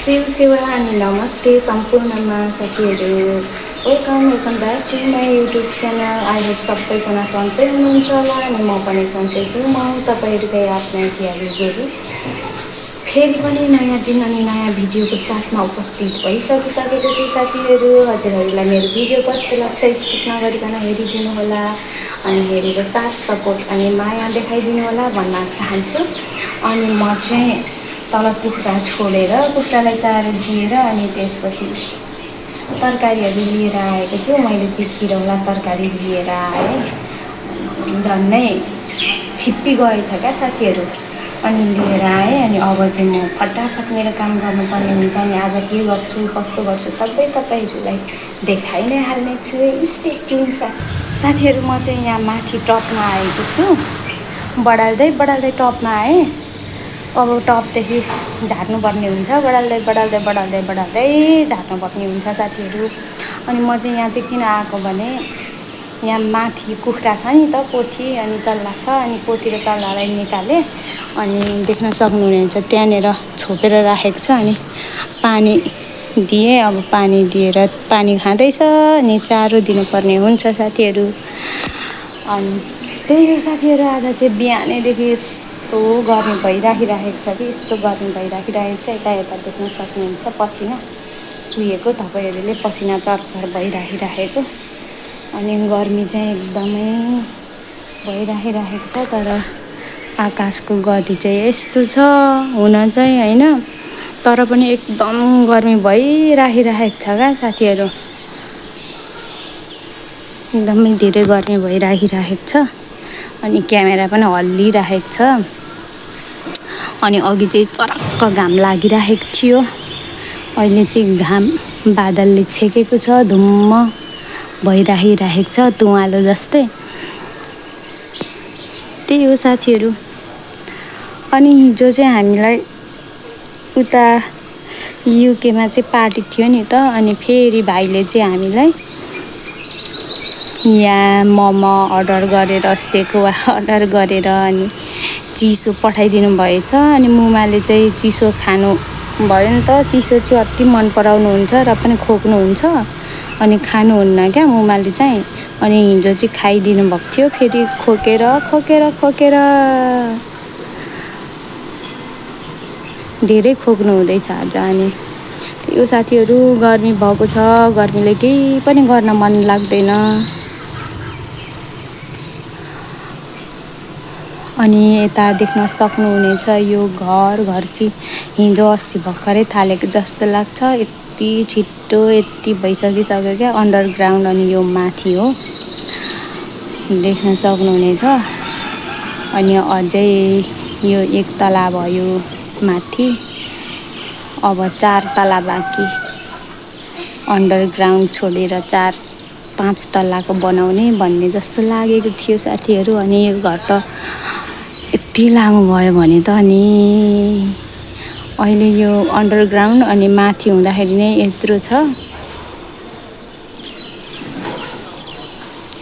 शिव अनि नमस्ते सम्पूर्णमा साथीहरू। Welcome back to my YouTube channel. I hope सबैजना सन्चै हुनुहुन्छ होला अनि म पनि सन्चै छु। म तपाईँहरूकै आफ्नै प्यारीहरू फेरि पनि नयाँ दिन अनि नयाँ भिडियोको साथमा उपस्थित भइसकिसकेको छु साथीहरू। हजुरहरूलाई मेरो भिडियो कस्तो लाग्छ स्किप नगरिकन हेरिदिनु होला अनि हेरेर साथ सपोर्ट अनि माया देखाइदिनु होला भन्न चाहन्छु। अनि म चाहिँ तल कुखुरा छोडेर कुखुरालाई चारो दिएर अनि त्यसपछि तरकारीहरू लिएर आएको छु। मैले चाहिँ किरौला तरकारी लिएर आएँ, झन्डै छिप्पी गएछ क्या साथीहरू। अनि लिएर आएँ अनि अब चाहिँ म फटाफट मेरो काम गर्नुपर्ने हुन्छ। अनि आज के गर्छु कस्तो गर्छु सबै तपाईँहरूलाई देखाइ नै हाल्नेछु। स्टे ट्युन साथीहरू। म चाहिँ यहाँ माथि टपमा आएको छु। बढाल्दै टपमा आएँ। अब टपदेखि झार्नुपर्ने हुन्छ। बढाल्दै झार्नुपर्ने हुन्छ साथीहरू। अनि म चाहिँ यहाँ चाहिँ किन आएको भने यहाँ माथि कुखुरा छ नि त, पोथी अनि चल्ला छ। अनि पोथी र चल्लालाई निकालेँ अनि देख्न सक्नुहुनेछ त्यहाँनिर छोपेर राखेको छ। अनि पानी दिएँ। अब पानी दिएर पानी खाँदैछ अनि चारो दिनुपर्ने हुन्छ साथीहरू। अनि त्यही हो साथीहरू। आज चाहिँ बिहानैदेखि यस्तो गर्मी भइराखिरहेको छ कि यस्तो गर्मी भइराखिरहेको छ। यता देख्न सक्नुहुन्छ पसिना चुहेको, तपाईँहरूले पसिना चरचर भइराखिरहेको। अनि गर्मी चाहिँ एकदमै भइराखिरहेको छ। तर आकाशको गति चाहिँ यस्तो छ हुन चाहिँ होइन, तर पनि एकदम गर्मी भइराखिरहेको छ क्या साथीहरू। एकदमै धेरै गर्मी भइराखिरहेको छ। अनि क्यामेरा पनि हल्लिरहेको छ। अनि अघि चाहिँ चरक्क घाम लागिरहेको थियो। अहिले चाहिँ घाम बादलले छेकेको छ, धुम्म भइराखिरहेको छ तुवालो जस्तै। त्यही हो साथीहरू। अनि हिजो चाहिँ हामीलाई उता युकेमा चाहिँ पार्टी थियो नि त। अनि फेरि भाइले चाहिँ हामीलाई यहाँ मोमो अर्डर गरेर सेकुवा अर्डर गरेर अनि चिसो पठाइदिनु भएछ। अनि मुमाले चाहिँ चिसो खानु भयो नि त। चिसो चाहिँ अति मन पराउनुहुन्छ र पनि खोक्नुहुन्छ अनि खानुहुन्न क्या मुमाले चाहिँ। अनि हिजो चाहिँ खाइदिनु भएको थियो। फेरि खोकेर धेरै खोक्नु हुँदैछ आज। अनि त्यो साथीहरू गर्मी भएको छ, गर्मीले केही पनि गर्न मन लाग्दैन। अनि यता देख्न सक्नुहुनेछ यो घर चाहिँ हिजो अस्ति भर्खरै थालेको जस्तो लाग्छ। यति छिट्टो यति भइसकिसक्यो क्या अन्डरग्राउन्ड। अनि यो माथि हो देख्न सक्नुहुनेछ। अनि अझै यो 1 तला भयो माथि, अब 4 तला बाँकी अन्डरग्राउन्ड छोडेर 4-5 तलाको बनाउने भन्ने जस्तो लागेको थियो साथीहरू। अनि यो घर त यति लामो भयो भने त अनि अहिले यो अन्डरग्राउन्ड अनि माथि हुँदाखेरि नै यत्रो छ।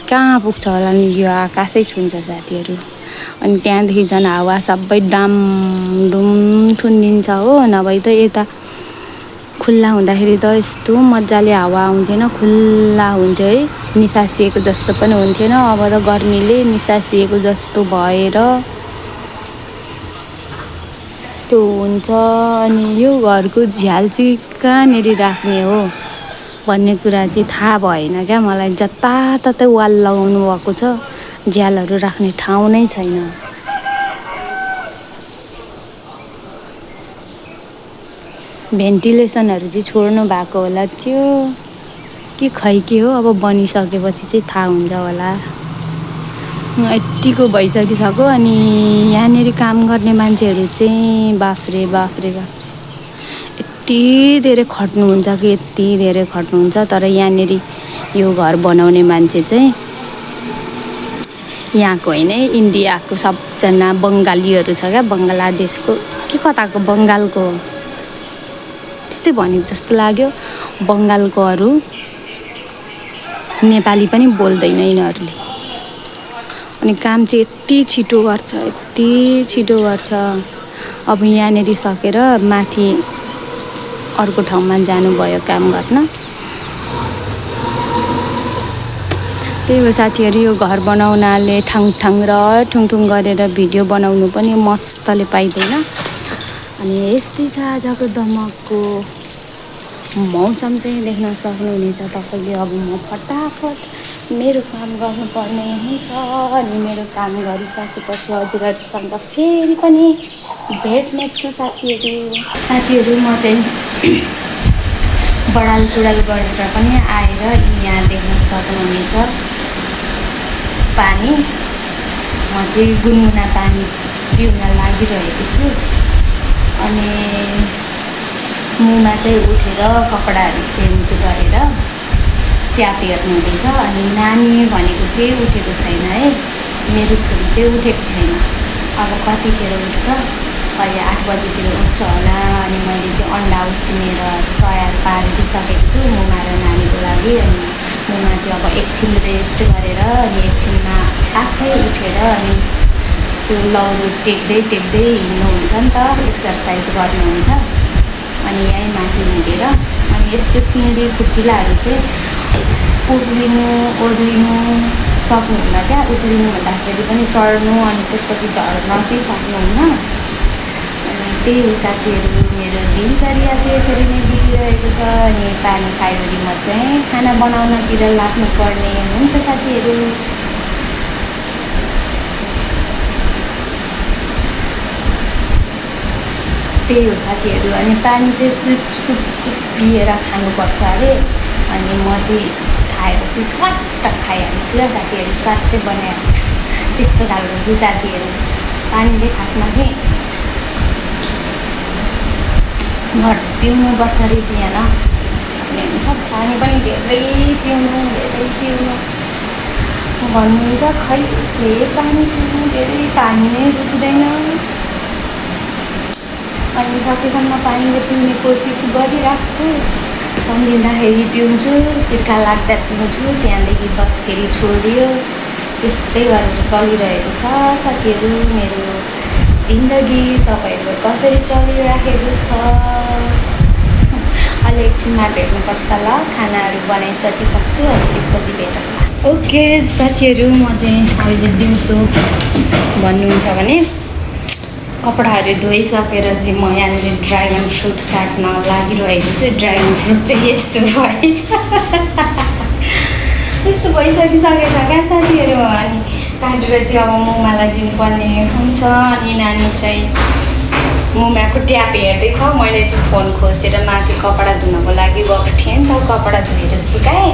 कहाँ पुग्छ होला नि, यो आकाशै छुन्छ साथीहरू। अनि त्यहाँदेखि झन् हावा सबै डामडुम थुनिन्छ हो। नभए त यता खुल्ला हुँदाखेरि त यस्तो मजाले हावा आउँथेन, खुल्ला हुन्थ्यो है, निसासिएको जस्तो पनि हुन्थेन। अब त गर्मीले निसासिएको जस्तो भएर यस्तो हुन्छ। अनि यो घरको झ्याल चाहिँ कहाँनिर राख्ने हो भन्ने कुरा चाहिँ थाहा भएन क्या मलाई। जताततै वाल लगाउनु भएको छ, झ्यालहरू राख्ने ठाउँ नै छैन। भेन्टिलेसनहरू चाहिँ छोड्नु भएको होला त्यो कि खै के हो। अब बनिसकेपछि चाहिँ थाहा हुन्छ होला। यत्तिको भइसकिसक्यो। अनि यहाँनिर काम गर्ने मान्छेहरू चाहिँ बाफ्रे यति धेरै खट्नुहुन्छ कि यति धेरै खट्नुहुन्छ। तर यहाँनिर यो घर बनाउने मान्छे चाहिँ यहाँको होइन, इन्डियाको सबजना बङ्गालीहरू छ क्या, बङ्गलादेशको के कताको बङ्गालको त्यस्तै भनेको जस्तो लाग्यो। बङ्गालकोहरू नेपाली पनि बोल्दैन यिनीहरूले। अनि काम चाहिँ यति छिटो गर्छ। अब यहाँनिर सकेर माथि अर्को ठाउँमा जानुभयो काम गर्न। त्यही हो साथीहरू, यो घर बनाउनाले ठाङ र ठुङठुङ गरेर भिडियो बनाउनु पनि मस्तले पाइँदैन। अनि यस्तै छ आजको दमकको मौसम चाहिँ देख्न सक्नुहुनेछ तपाईँले। अब म फटाफट मेरो काम गर्नुपर्ने हुन्छ अनि मेरो काम गरिसकेपछि हजुरहरूसँग फेरि पनि भेट्नेछु साथीहरू। म चाहिँ बडाल कुडाल गरेर पनि आएर यहाँ देख्न सक्नुहुनेछ पानी। म चाहिँ गुनगुना पानी पिउन लागिरहेको छु अनि मुखमा चाहिँ उठेर कपडाहरू चेन्ज गरेर ट्याप हेर्नुहुँदैछ। अनि नानी भनेको चाहिँ उठेको छैन है, मेरो छोरी चाहिँ उठेको छैन। अब कतिखेर उठ्छ, अहिले 8 बजीतिर उठ्छ होला। अनि मैले चाहिँ अन्डा उसिनेर तयार पारिदिइसकेको छु मुमा र नानीको लागि। अनि मुमा चाहिँ अब एकछिन रेस्ट गरेर अनि एकछिनमा आफै उठेर अनि त्यो लौरो टेक्दै हिँड्नुहुन्छ नि त, एक्सर्साइज गर्नुहुन्छ। अनि यहीँ माथि हिँडेर अनि यस्तो सिँढी खुट्टिलाहरू चाहिँ उक्लिनु ओर्लिनु सक्नुहुन्न क्या। उक्लिनु भन्दाखेरि पनि चढ्नु अनि त्यसपछि झर्न चाहिँ सक्नुहुन्न। अनि त्यही हो साथीहरू, मेरो दिनचर्या चाहिँ यसरी नै बितिरहेको छ। अनि पानी खाएपछि म चाहिँ खाना बनाउनतिर लाग्नुपर्ने हुन्छ साथीहरू। त्यही हो साथीहरू। अनि पानी चाहिँ सुप पिएर खानुपर्छ अरे। अनि म चाहिँ खाएपछि स्वाट्ट खाइहाल्छु क्या साथीहरू, स्वाट्टै बनाइहाल्छु, त्यस्तो खालको छु साथीहरू। पानीले खासमा चाहिँ घर पिउनुपर्छ अरे बिहान हुन्छ। पानी पनि धेरै पिउनु भन्नुहुन्छ, खै पानी पिउनु, धेरै पानी नै रुच्दैन। अनि सकेसम्म पानीले पिउने कोसिस गरिराख्छु। सम्झिँदाखेरि पिउँछु, तिर्खा लाग्दा पिउँछु, त्यहाँदेखि बस फेरि छोडियो। त्यस्तै गरेर चलिरहेको छ साथीहरू मेरो जिन्दगी। तपाईँहरू कसरी चलिराखेको छ? अहिले एकछिनमा भेट्नुपर्छ ल, खानाहरू बनाइसकिसक्छु अनि त्यसपछि भेटौँ। ओके साथीहरू, म चाहिँ अहिले दिउँसो भन्नुहुन्छ भने कपडाहरू धोइसकेर चाहिँ म यहाँनिर ड्रागन फ्रुट काट्न लागिरहेको छु। ड्रागन फ्रुट चाहिँ यस्तो भइसकिसकेछ क्या साथीहरू। अनि काटेर चाहिँ अब मुमालाई दिनुपर्ने हुन्छ। अनि नानी चाहिँ मुमाको ट्याप हेर्दैछ। मैले चाहिँ फोन खोसेर माथि कपडा धुनको लागि गएको थिएँ नि त, कपडा धोएर सुकाएँ।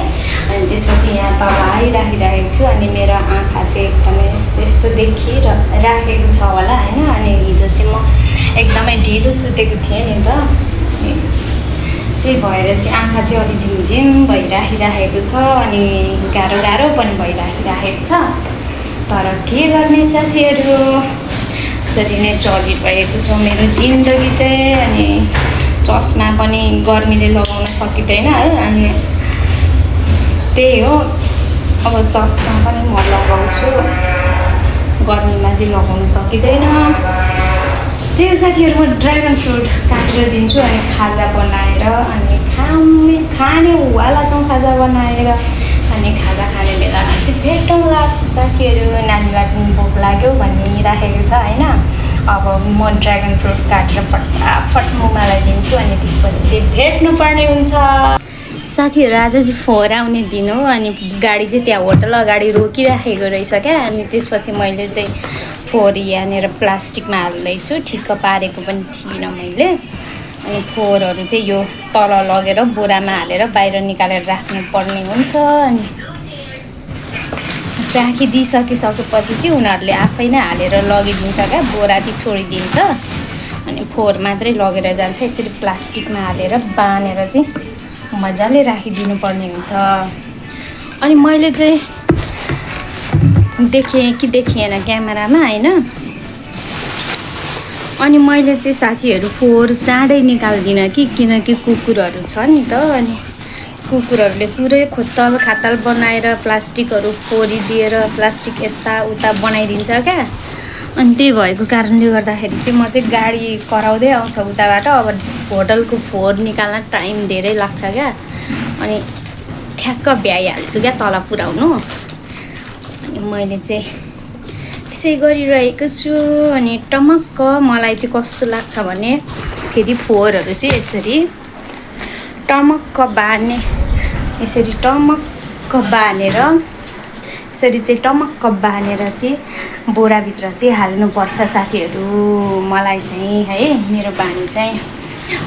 अनि त्यसपछि यहाँ तल आइराखिरहेको छु। अनि मेरो आँखा चाहिँ एकदमै यस्तो देखिराखेको छ होला होइन। अनि हिजो चाहिँ म एकदमै ढिलो सुतेको थिएँ नि त, त्यही भएर चाहिँ आँखा चाहिँ अलि झिमझिम भइराखिरहेको छ। अनि गाह्रो पनि भइराखिरहेको छ। तर के गर्ने साथीहरू, यसरी नै चलिरहेको छ मेरो जिन्दगी चाहिँ। अनि चस्मा पनि गर्मीले लगाउन सकिँदैन है। अनि त्यही हो, अब चस्मा पनि म लगाउँछु, गर्मीमा चाहिँ लगाउनु सकिँदैन। त्यही हो साथीहरू, म ड्रागन फ्रुट काटेर दिन्छु अनि खाजा बनाएर अनि खाने वाला छौँ खाजा बनाएर। अनि खाजा खाने बेलामा चाहिँ भेटौँला साथीहरू। नानीलाई पनि भोक लाग्यो भनिराखेको छ होइन। अब म ड्रागन फ्रुट काटेर फटाफट मुमालाई दिन्छु अनि त्यसपछि चाहिँ भेट्नुपर्ने हुन्छ साथीहरू। आज चाहिँ 4 आउने दिन हो। अनि गाडी चाहिँ त्यहाँ होटल अगाडि रोकिराखेको रहेछ क्या। अनि त्यसपछि मैले चाहिँ 4 यहाँनिर प्लास्टिकमा हाल्दैछु, ठिक्क पारेको पनि थिइनँ मैले। अनि 4हरू चाहिँ यो तल लगेर बोरामा हालेर बाहिर निकालेर राख्नुपर्ने हुन्छ। अनि राखिदिइसकेपछि चाहिँ उनीहरूले आफै नै हालेर लगिदिन्छ क्या, बोरा चाहिँ छोडिदिन्छ। अनि 4 मात्रै लगेर जान्छ। यसरी प्लास्टिकमा हालेर बाँधेर चाहिँ मजाले राखिदिनु पर्ने हुन्छ। अनि मैले चाहिँ देखेन क्यामेरामा होइन। अनि मैले चाहिँ साथीहरू 4 चाँडै निकाल्दिनँ किनकि कुकुरहरू छ नि त। अनि कुकुरहरूले पुरै खोत्तल खातल बनाएर प्लास्टिकहरू फोरिदिएर प्लास्टिक यताउता बनाइदिन्छ क्या। अनि त्यही भएको कारणले गर्दाखेरि चाहिँ म चाहिँ गाडी कराउँदै आउँछ उताबाट। अब होटलको फोहोर निकाल्न टाइम धेरै लाग्छ क्या, अनि ठ्याक्क भ्याइहाल्छु क्या तल पुऱ्याउनु। अनि मैले चाहिँ त्यसै गरिरहेको छु। अनि टमक्क मलाई चाहिँ कस्तो लाग्छ भने फेरि फोहोरहरू चाहिँ यसरी टमक्क बार्ने, यसरी टमक्क बाँधेर, यसरी चाहिँ टमक्क बाँधेर चाहिँ बोराभित्र चाहिँ हाल्नुपर्छ साथीहरू। मलाई चाहिँ है, मेरो बानी चाहिँ।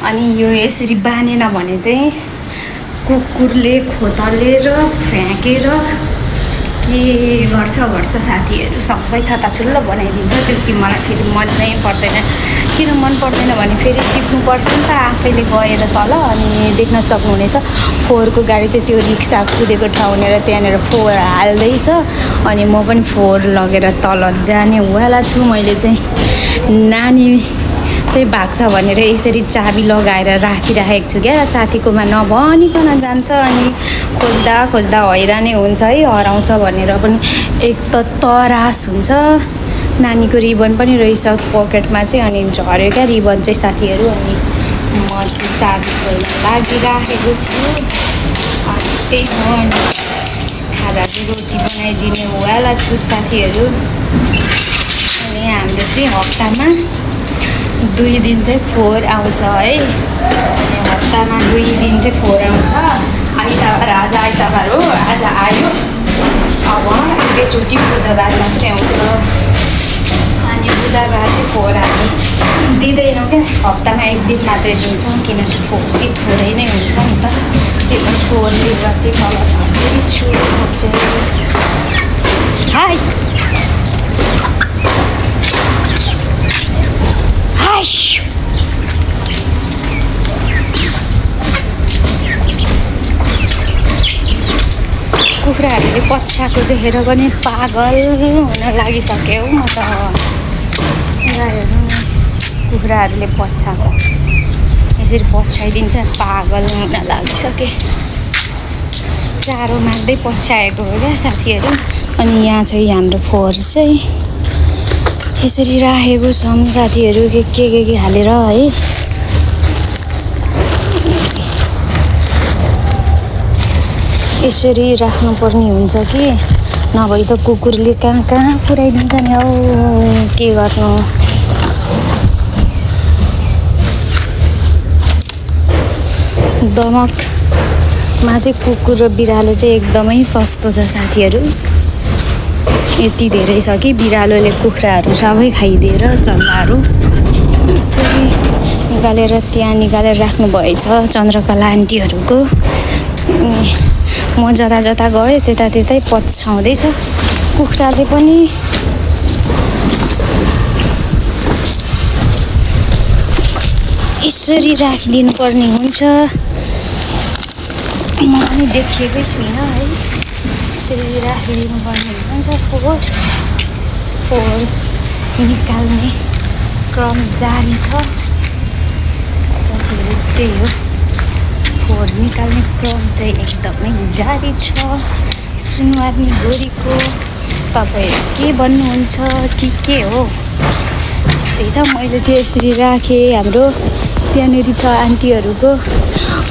अनि यो यसरी बाँधेन भने चाहिँ कुकुरले खोतलेर फ्याँकेर के गर्छ साथीहरू, सबै छताछुल्लो बनाइदिन्छ। त्यो चाहिँ मलाई फेरि मन नै पर्दैन। किन मन पर्दैन भने फेरि टिप्नुपर्छ नि त आफैले गएर तल। अनि देख्न सक्नुहुनेछ फोहोरको गाडी चाहिँ त्यो रिक्सा कुदेको ठाउँनेर त्यहाँनिर फोहोर हाल्दैछ। अनि म पनि फोहोर लगेर तल जानेवाला छु। मैले चाहिँ नानी चाहिँ भाग्छ भनेर यसरी चाबी लगाएर राखिराखेको छु क्या, साथीकोमा नभनिकन जान्छ। अनि खोज्दा खोज्दा हैरानै हुन्छ है, हराउँछ भनेर पनि। एक त तरास हुन्छ। नानीको रिबन पनि रहेछ पकेटमा चाहिँ, अनि झऱ्यो क्या रिबन चाहिँ साथीहरू। अनि म चाहिँ चाबी खोल्न लागिराखेको छु। अनि त्यही हो, अनि खाजा चाहिँ रोटी बनाइदिने वाला छु साथीहरू। अनि हाम्रो चाहिँ हप्तामा 2 दिन चाहिँ फोहोर आउँछ है। हप्तामा 2 दिन चाहिँ फोहोर आउँछ। आइतबार, आज आइतबार हो, आज आयो। अब एकैचोटि बुधबार मात्रै आउँछ। अनि बुधबार चाहिँ फोहोर हामी दिँदैनौँ क्या, हप्तामा 1 दिन मात्रै दिन्छौँ। किनकि फोहोर चाहिँ थोरै नै हुन्छ नि त, त्यही भएर फोहोर लिएर चाहिँ तल झर्दै छु। हाई कुखुराहरूले पछ्याएको देखेर पनि पागल हुन लागिसक्यो म त। कुखुराहरूले पछ्याएको यसरी पछ्याइदिन्छ, पागल हुन लागिसके। चारो माग्दै पछ्याएको हो क्या साथीहरू। अनि यहाँ चाहिँ हाम्रो फोहोर चाहिँ यसरी राखेको छौँ साथीहरू, के हालेर है। यसरी राख्नुपर्ने हुन्छ कि नभए त कुकुरले कहाँ पुऱ्याइदिन्छ नि हौ, के गर्नु। दमकमा चाहिँ कुकुर र बिरालो चाहिँ एकदमै सस्तो छ साथीहरू। यति धेरै छ कि बिरालोले कुखुराहरू सबै खाइदिएर चल्लाहरू यसरी निकालेर त्यहाँ निकालेर राख्नुभएछ चन्द्रकला आन्टीहरूको। म जता जता गएँ त्यतै पछ्याउँदैछ कुखुराले पनि। यसरी राखिदिनु पर्ने हुन्छ। म पनि देखिएकै छुइनँ है, यसरी राखिदिनु पर्ने हुन्छ। फोहोर निकाल्ने क्रम जारी छ साथीहरू। त्यही हो, फोहोर निकाल्ने क्रम चाहिँ एकदमै जारी छ। सुनवारनी गोरीको तपाईँहरू के भन्नुहुन्छ के हो, त्यस्तै छ। मैले चाहिँ यसरी राखेँ। हाम्रो त्यहाँनिर छ आन्टीहरूको,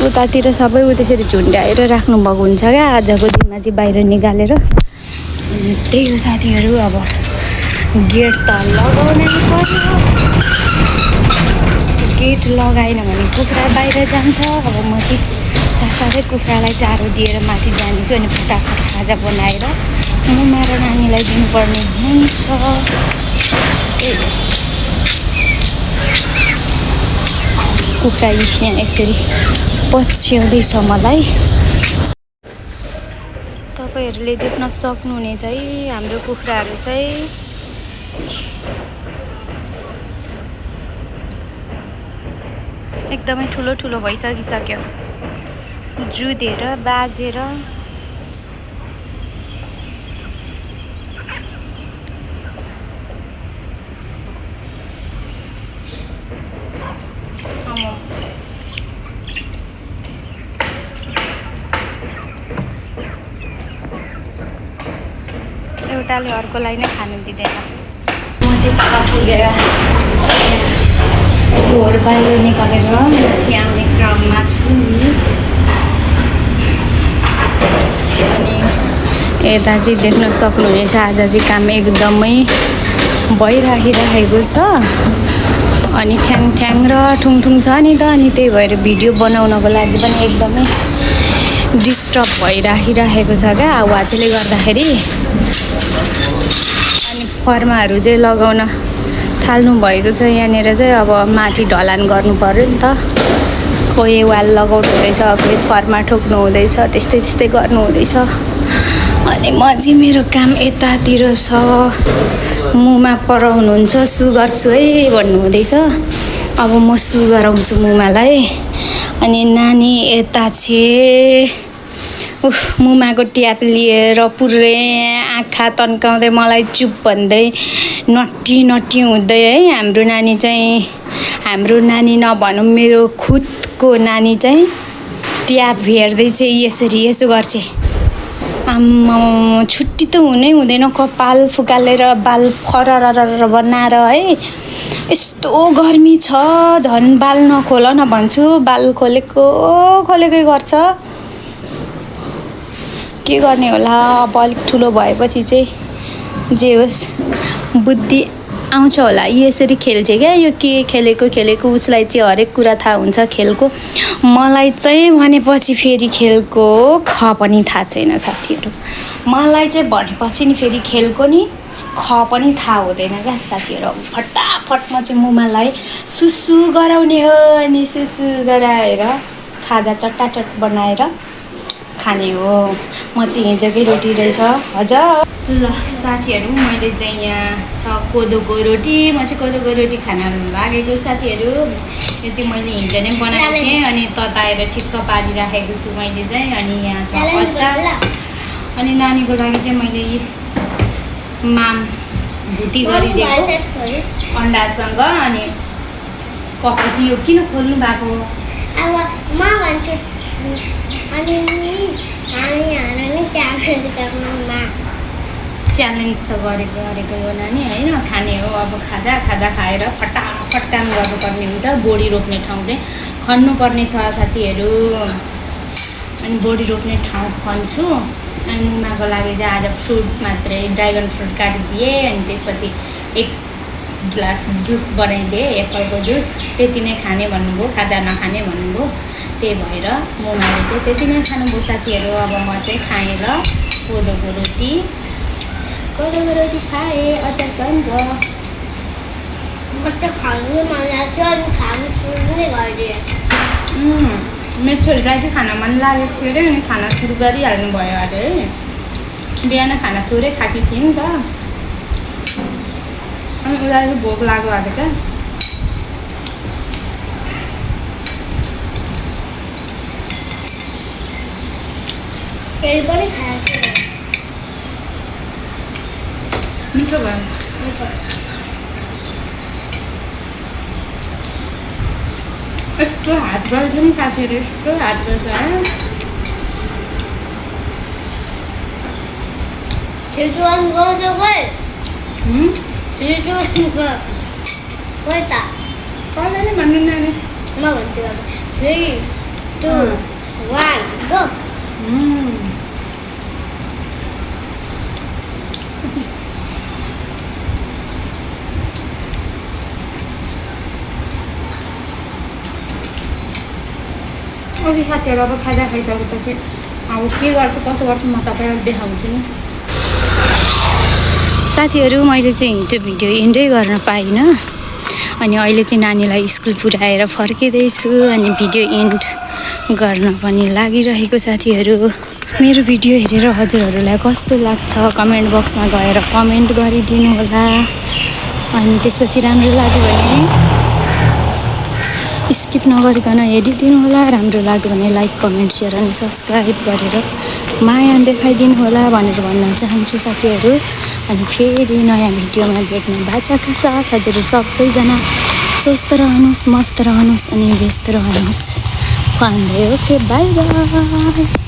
उतातिर सबै त्यसरी झुन्ड्याएर राख्नुभएको हुन्छ क्या आजको दिनमा चाहिँ बाहिर निकालेर। त्यही हो साथीहरू। अब गेट त लगाउनै पर्यो, गेट लगाएन भने कुखुरा बाहिर जान्छ। अब म चाहिँ साथसाथै कुखुरालाई चारो दिएर माथि जानेछु। अनि फटाफट खाजा बनाएर म र नानीलाई दिनुपर्ने हुन्छ। कुखुरा यहाँ यसरी पछ्याउँदैछ मलाई। तपाईँहरूले देख्न सक्नुहुनेछ है, हाम्रो कुखुराहरू चाहिँ एकदमै ठुलो भइसकिसक्यो, जुधेर बाजेर। एउटाले अर्कोलाई नै खानु दिँदैन। म चाहिँ तल पुगेर फोहोर बाहिर निकालेर माथि आउने क्रममा छु। अनि यता चाहिँ देख्न सक्नुहुनेछ आज चाहिँ काम एकदमै भइराखिरहेको छ। अनि ठ्याङ ठ्याङ र ठुङठुङ छ नि त, अनि त्यही भएर भिडियो बनाउनको लागि पनि एकदमै डिस्टर्ब भइराखिरहेको छ क्या आवाजले गर्दाखेरि। अनि फर्माहरू चाहिँ लगाउन थाल्नु भएको छ यहाँनिर चाहिँ। अब माथि ढलान गर्नु पर्यो नि त, कोही वाल लगाउनु हुँदैछ, कोही फर्मा ठोक्नु हुँदैछ, त्यस्तै त्यस्तै गर्नु हुँदैछ। अनि म चाहिँ मेरो काम यतातिर छ, मुमा पराउनुहुन्छ सु गर्छु है भन्नुहुँदैछ। अब म सु गराउँछु मुमालाई। अनि नानी यता चाहिँ मुमाको ट्याप लिएर पुरै आँखा तन्काउँदै मलाई चुप भन्दै नट्टी नट्टी हुँदै है। हाम्रो नानी चाहिँ, हाम्रो नानी नभनौँ मेरो खुदको नानी चाहिँ ट्याप हेर्दै चाहिँ यसरी यसो गर्छ। आम्मा छुट्टी त हुनै हुँदैन, कपाल फुकालेर बाल फरर बनाएर है। यस्तो गर्मी छ, झन् बाल नखोल न भन्छु, बाल खोलेको खोलेकै गर्छ। के गर्ने होला, अब अलिक ठुलो भएपछि चाहिँ जे होस् बुद्धि आउँछ होला। यसरी खेल्छ क्या, यो के खेलेको खेलेको उसलाई चाहिँ हरेक कुरा थाहा हुन्छ खेलको। मलाई चाहिँ भनेपछि फेरि खेलको ख पनि थाहा छैन साथीहरू। मलाई चाहिँ भनेपछि नि फेरि खेलको नि ख पनि थाहा हुँदैन क्या साथीहरू। फटाफट म चाहिँ मुमालाई सुसु गराउने हो, अनि सुसु गराएर खाजा चट्टाचट बनाएर खाने हो। म चाहिँ हिजोकै रोटी रहेछ हजुर। ल साथीहरू, मैले चाहिँ यहाँ छ कोदोको रोटी। म चाहिँ कोदोको रोटी खान लागेको साथीहरू। यो चाहिँ मैले हिजो नै बनाएको थिएँ, अनि तताएर ठिक्क पारिराखेको छु मैले चाहिँ। अनि यहाँ छ अचार। अनि नानीको लागि चाहिँ मैले माम भुटी गरिदिएको अन्डासँग। अनि कपाल चाहिँ यो किन खोल्नु भएको? च्यालेन्ज त गरेको हो नानी होइन, खाने हो। अब खाजा खाएर फटाफट काम गर्नुपर्ने हुन्छ। बोडी रोप्ने ठाउँ चाहिँ खन्नुपर्ने छ साथीहरू। अनि बोडी रोप्ने ठाउँ खन्छु। अनि मुमाको लागि चाहिँ आज फ्रुट्स मात्रै, ड्रागन फ्रुट काटिदिएँ। अनि त्यसपछि 1 ग्लास जुस बनाइदिएँ, एप्पलको जुस। त्यति नै खाने भन्नुभयो, खाजा नखाने भन्नुभयो। त्यही भएर मुमाले चाहिँ त्यति नै खानुभयो साथीहरू। अब म चाहिँ खाएँ ल कोदोको रोटी खाएँ अचारसँग। मेरो छोरीलाई चाहिँ खाना मन लागेको थियो अरे, अनि खाना सुरु गरिहाल्नु भयो अरे है। बिहान खाना थोरै खाएको थिएँ नि त, अनि उसलाई चाहिँ भोक लाग्यो अरे क्या। मिठो भयो। यस्तो हात गर्छ नि साथीहरू, यस्तो हात गर्छ। कसलाई नै भन्नु नानी, म भन्छु 3, 2, 1 गो। अघि साथीहरू अब खाजा खाइसकेपछि अब के गर्छु कसो गर्छु म तपाईँलाई देखाउँछु नि साथीहरू। मैले चाहिँ हिजो भिडियो इन्डै गर्न पाइनँ, अनि अहिले चाहिँ नानीलाई स्कुल पुऱ्याएर फर्किँदैछु। अनि भिडियो इन्ड गर्न पनि लागिरहेको साथीहरू। मेरो भिडियो हेरेर हजुरहरूलाई कस्तो लाग्छ कमेन्ट बक्समा गएर कमेन्ट गरिदिनु होला। अनि त्यसपछि राम्रो लाग्यो भने स्किप नगरिकन हेरिदिनु होला। राम्रो लाग्यो भने लाइक कमेन्ट सेयर अनि सब्सक्राइब गरेर माया देखाइदिनु होला भनेर भन्न चाहन्छु साथीहरू। अनि फेरि नयाँ भिडियोमा भेट्ने बाचाका साथ हजुर सबैजना स्वस्थ रहनुहोस्, मस्त रहनुहोस् अनि व्यस्त रहनुहोस् भन्दै ओके बाई बाई।